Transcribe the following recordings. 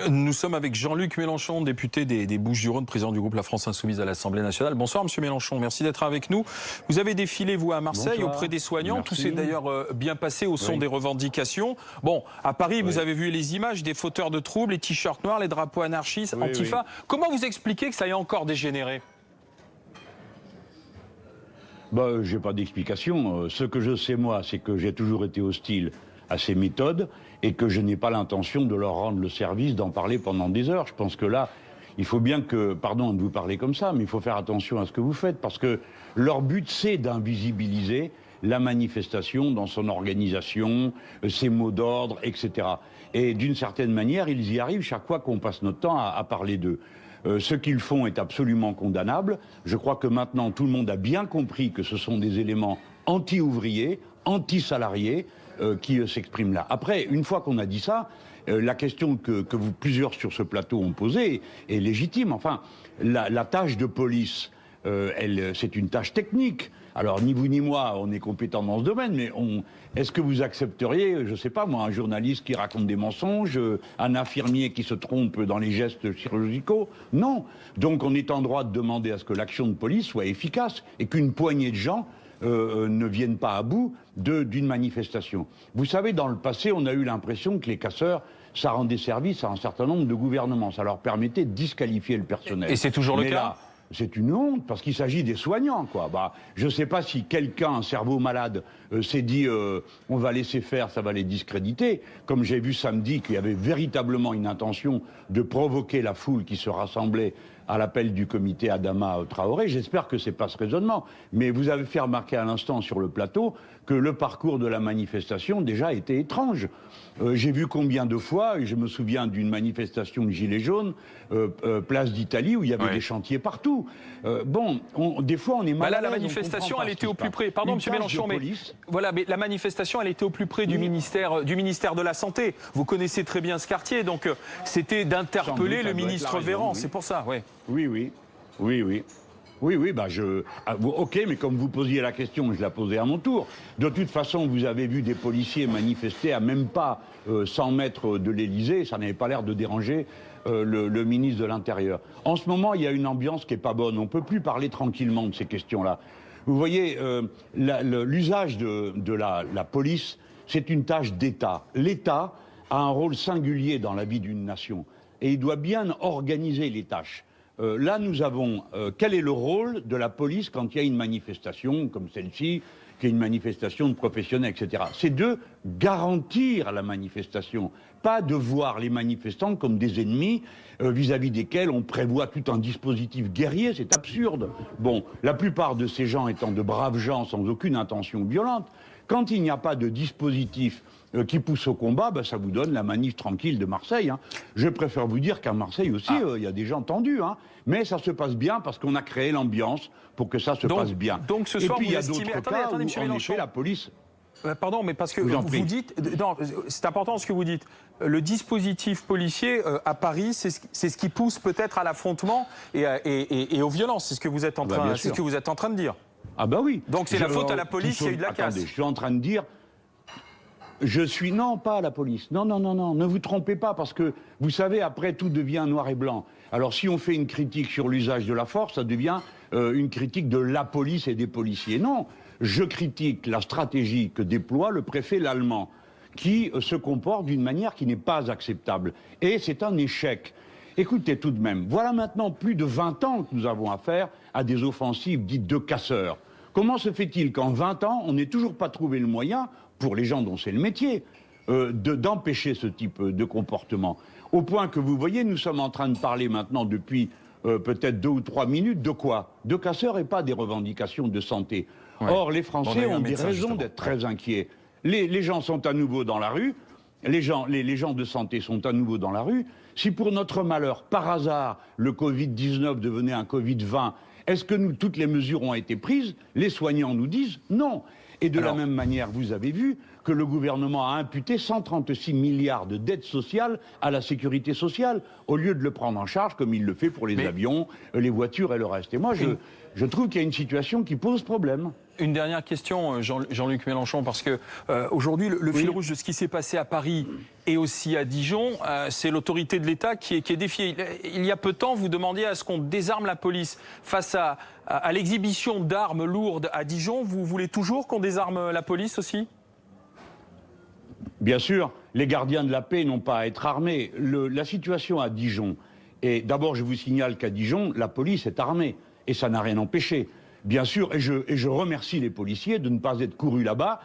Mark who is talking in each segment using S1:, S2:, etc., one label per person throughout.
S1: Nous sommes avec Jean-Luc Mélenchon, député des Bouches-du-Rhône, président du groupe La France Insoumise à l'Assemblée nationale. Bonsoir Monsieur Mélenchon, merci d'être avec nous. Vous avez défilé, vous, à Marseille,
S2: Bonsoir.
S1: auprès des soignants.
S2: Merci.
S1: Tout s'est d'ailleurs bien passé au son des revendications. Bon, à Paris, vous avez vu les images des fauteurs de troubles, les t-shirts noirs, les drapeaux anarchistes, Antifa. Comment vous expliquez que ça ait encore dégénéré?
S2: J'ai pas d'explication. Ce que je sais, moi, c'est que j'ai toujours été hostile à ces méthodes et que je n'ai pas l'intention de leur rendre le service d'en parler pendant des heures. Je pense que là, il faut bien que, pardon de vous parler comme ça, mais il faut faire attention à ce que vous faites, parce que leur but, c'est d'invisibiliser la manifestation dans son organisation, ses mots d'ordre, etc. Et d'une certaine manière, ils y arrivent chaque fois qu'on passe notre temps à parler d'eux. Ce qu'ils font est absolument condamnable. Je crois que maintenant, tout le monde a bien compris que ce sont des éléments anti-ouvriers, anti-salariés, qui s'expriment là. Après, une fois qu'on a dit ça, la question que plusieurs sur ce plateau ont posée est légitime. Enfin, la tâche de police, c'est une tâche technique. Alors, ni vous ni moi, on est compétents dans ce domaine, mais est-ce que vous accepteriez, je ne sais pas moi, un journaliste qui raconte des mensonges, un infirmier qui se trompe dans les gestes chirurgicaux? Non. Donc, on est en droit de demander à ce que l'action de police soit efficace et qu'une poignée de gens ne viennent pas à bout d'une manifestation. Vous savez, dans le passé, on a eu l'impression que les casseurs, ça rendait service à un certain nombre de gouvernements. Ça leur permettait de disqualifier le personnel.
S1: Et c'est toujours le cas
S2: là, c'est une honte, parce qu'il s'agit des soignants, quoi. Je ne sais pas si quelqu'un, un cerveau malade, s'est dit on va laisser faire, ça va les discréditer. Comme j'ai vu samedi qu'il y avait véritablement une intention de provoquer la foule qui se rassemblait à l'appel du comité Adama Traoré. J'espère que ce n'est pas ce raisonnement. Mais vous avez fait remarquer à l'instant sur le plateau que le parcours de la manifestation déjà était étrange. J'ai vu combien de fois, et je me souviens d'une manifestation de Gilets jaunes, place d'Italie, où il y avait des chantiers partout. Des fois on est mal à l'aise.
S1: Là, la manifestation, elle était au plus près. Pardon, Monsieur Mélenchon, mais la manifestation, elle était au plus près du ministère de la Santé. Vous connaissez très bien ce quartier, donc c'était d'interpeller le ministre Véran. C'est pour ça,
S2: Oui. Ok, mais comme vous posiez la question, je la posais à mon tour. De toute façon, vous avez vu des policiers manifester à même pas 100 mètres de l'Élysée. Ça n'avait pas l'air de déranger le ministre de l'Intérieur. En ce moment, il y a une ambiance qui n'est pas bonne. On ne peut plus parler tranquillement de ces questions-là. Vous voyez, l'usage de la police, c'est une tâche d'État. L'État a un rôle singulier dans la vie d'une nation. Et il doit bien organiser les tâches. Là, nous avons quel est le rôle de la police quand il y a une manifestation comme celle-ci, qui est une manifestation de professionnels, etc. C'est de garantir la manifestation, pas de voir les manifestants comme des ennemis vis-à-vis desquels on prévoit tout un dispositif guerrier. C'est absurde. Bon, la plupart de ces gens étant de braves gens sans aucune intention violente, quand il n'y a pas de dispositif qui pousse au combat, ça vous donne la manif tranquille de Marseille. Je préfère vous dire qu'à Marseille aussi, il y a des gens tendus. Mais ça se passe bien parce qu'on a créé l'ambiance pour que ça se passe bien.
S1: Donc ce soir,
S2: et puis il y a d'autres cas
S1: attendez,
S2: où, en effet, la police...
S1: Pardon, mais parce que vous dites... Non, c'est important ce que vous dites. Le dispositif policier à Paris, c'est ce qui pousse peut-être à l'affrontement et aux violences. C'est ce que vous êtes en train de dire.
S2: Ah bah oui.
S1: Donc c'est la faute à la police, il y a eu de la casse.
S2: Attendez, je suis en train de dire... Non, pas à la police. Non, ne vous trompez pas, parce que, vous savez, après, tout devient noir et blanc. Alors, si on fait une critique sur l'usage de la force, ça devient une critique de la police et des policiers. Non, je critique la stratégie que déploie le préfet l'allemand, qui se comporte d'une manière qui n'est pas acceptable. Et c'est un échec. Écoutez tout de même, voilà maintenant plus de 20 ans que nous avons affaire à des offensives dites de casseurs. Comment se fait-il qu'en 20 ans, on n'ait toujours pas trouvé le moyen, pour les gens dont c'est le métier, d'empêcher ce type de comportement? Au point que vous voyez, nous sommes en train de parler maintenant depuis peut-être 2 ou 3 minutes de quoi? De casseurs et pas des revendications de santé. Or, les Français ont des raisons d'être très inquiets. Les gens sont à nouveau dans la rue, les gens de santé sont à nouveau dans la rue. Si pour notre malheur, par hasard, le Covid-19 devenait un Covid-20, est-ce que toutes les mesures ont été prises? Les soignants nous disent non. Et de la même manière, vous avez vu que le gouvernement a imputé 136 milliards de dettes sociales à la sécurité sociale, au lieu de le prendre en charge comme il le fait pour les avions, les voitures et le reste. Et moi, je trouve qu'il y a une situation qui pose problème.
S1: Une dernière question, Jean-Luc Mélenchon, parce que aujourd'hui, le fil rouge de ce qui s'est passé à Paris et aussi à Dijon, c'est l'autorité de l'État qui est défiée. Il y a peu de temps, vous demandiez à ce qu'on désarme la police. Face à l'exhibition d'armes lourdes à Dijon, vous voulez toujours qu'on désarme la police aussi ?
S2: Bien sûr, les gardiens de la paix n'ont pas à être armés. La situation à Dijon, et d'abord je vous signale qu'à Dijon, la police est armée, et ça n'a rien empêché. Bien sûr, et je remercie les policiers de ne pas être courus là-bas,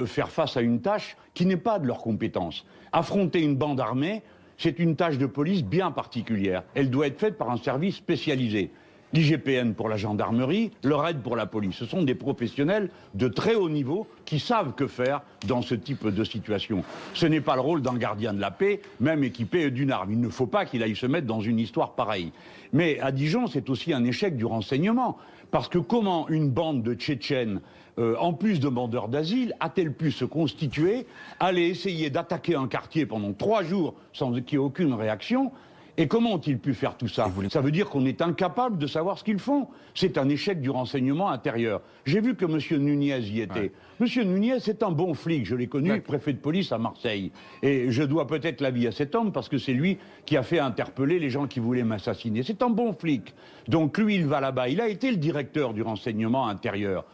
S2: faire face à une tâche qui n'est pas de leur compétence. Affronter une bande armée, c'est une tâche de police bien particulière. Elle doit être faite par un service spécialisé. L'IGPN pour la gendarmerie, le RAID pour la police. Ce sont des professionnels de très haut niveau qui savent que faire dans ce type de situation. Ce n'est pas le rôle d'un gardien de la paix, même équipé d'une arme. Il ne faut pas qu'il aille se mettre dans une histoire pareille. Mais à Dijon, c'est aussi un échec du renseignement. Parce que comment une bande de Tchétchènes, en plus de demandeurs d'asile, a-t-elle pu se constituer, aller essayer d'attaquer un quartier pendant 3 jours sans qu'il y ait aucune réaction ? Et comment ont-ils pu faire tout ça? Ça veut dire qu'on est incapable de savoir ce qu'ils font. C'est un échec du renseignement intérieur. J'ai vu que M. Nunez y était. M. Nunez, c'est un bon flic. Je l'ai connu, préfet de police à Marseille. Et je dois peut-être la vie à cet homme parce que c'est lui qui a fait interpeller les gens qui voulaient m'assassiner. C'est un bon flic. Donc lui, il va là-bas. Il a été le directeur du renseignement intérieur.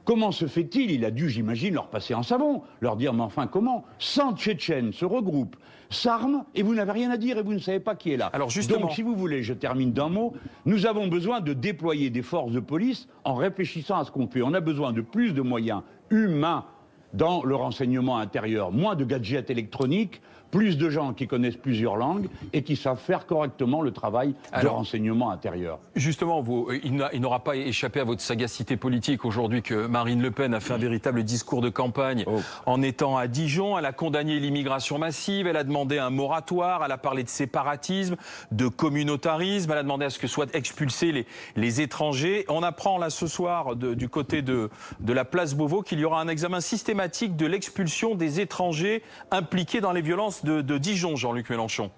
S2: Comment se fait-il? Il a dû, j'imagine, leur passer en savon, leur dire, mais enfin comment 100 Tchétchènes se regroupent, s'arment, et vous n'avez rien à dire et vous ne savez pas qui est là.
S1: Alors justement...
S2: Donc, si vous voulez, je termine d'un mot, nous avons besoin de déployer des forces de police en réfléchissant à ce qu'on fait. On a besoin de plus de moyens humains dans le renseignement intérieur, moins de gadgets électroniques, plus de gens qui connaissent plusieurs langues et qui savent faire correctement le travail de renseignement intérieur.
S1: Justement, il n'aura pas échappé à votre sagacité politique aujourd'hui que Marine Le Pen a fait un véritable discours de campagne en étant à Dijon. Elle a condamné l'immigration massive, elle a demandé un moratoire, elle a parlé de séparatisme, de communautarisme, elle a demandé à ce que soient expulsés les étrangers. On apprend là ce soir du côté de la place Beauvau qu'il y aura un examen systématique de l'expulsion des étrangers impliqués dans les violences de Dijon, Jean-Luc Mélenchon.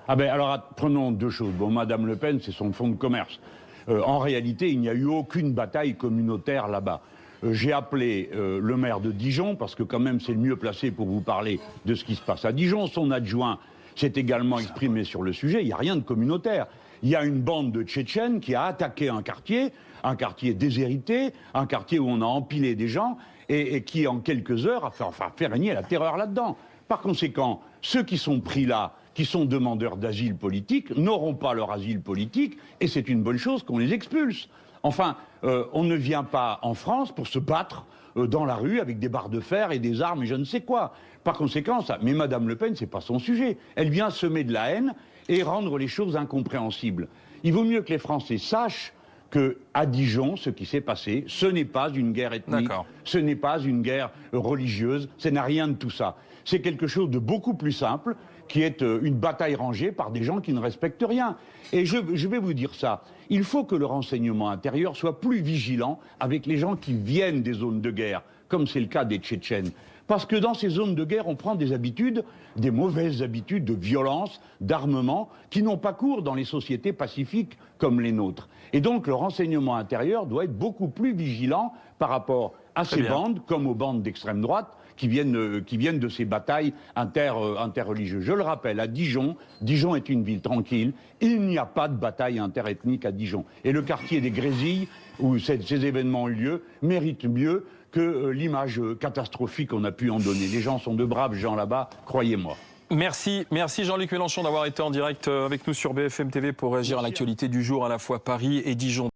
S2: Ah ben alors prenons deux choses. Bon, Madame Le Pen, c'est son fonds de commerce. En réalité, il n'y a eu aucune bataille communautaire là-bas. J'ai appelé le maire de Dijon, parce que quand même c'est le mieux placé pour vous parler de ce qui se passe à Dijon. Son adjoint s'est également exprimé sur le sujet. Il n'y a rien de communautaire. Il y a une bande de Tchétchènes qui a attaqué un quartier déshérité, un quartier où on a empilé des gens, et qui en quelques heures a fait régner la terreur là-dedans. Par conséquent, ceux qui sont pris là, qui sont demandeurs d'asile politique, n'auront pas leur asile politique, et c'est une bonne chose qu'on les expulse. Enfin, on ne vient pas en France pour se battre dans la rue avec des barres de fer et des armes et je ne sais quoi. Par conséquent, mais Madame Le Pen, c'est pas son sujet. Elle vient semer de la haine et rendre les choses incompréhensibles. Il vaut mieux que les Français sachent qu'à Dijon, ce qui s'est passé, ce n'est pas une guerre ethnique, ce n'est pas une guerre religieuse, ce n'a rien de tout ça. C'est quelque chose de beaucoup plus simple, qui est une bataille rangée par des gens qui ne respectent rien. Et je vais vous dire ça, il faut que le renseignement intérieur soit plus vigilant avec les gens qui viennent des zones de guerre, comme c'est le cas des Tchétchènes. Parce que dans ces zones de guerre, on prend des habitudes, des mauvaises habitudes de violence, d'armement, qui n'ont pas cours dans les sociétés pacifiques comme les nôtres. Et donc le renseignement intérieur doit être beaucoup plus vigilant par rapport à ces bandes, comme aux bandes d'extrême droite, qui viennent de ces batailles interreligieuses. Je le rappelle, à Dijon, Dijon est une ville tranquille, il n'y a pas de bataille interethnique à Dijon. Et le quartier des Grésilles, où ces événements ont eu lieu, mérite mieux que l'image catastrophique qu'on a pu en donner. Les gens sont de braves gens là-bas, croyez-moi.
S1: Merci Jean-Luc Mélenchon d'avoir été en direct avec nous sur BFM TV pour réagir à l'actualité du jour, à la fois Paris et Dijon.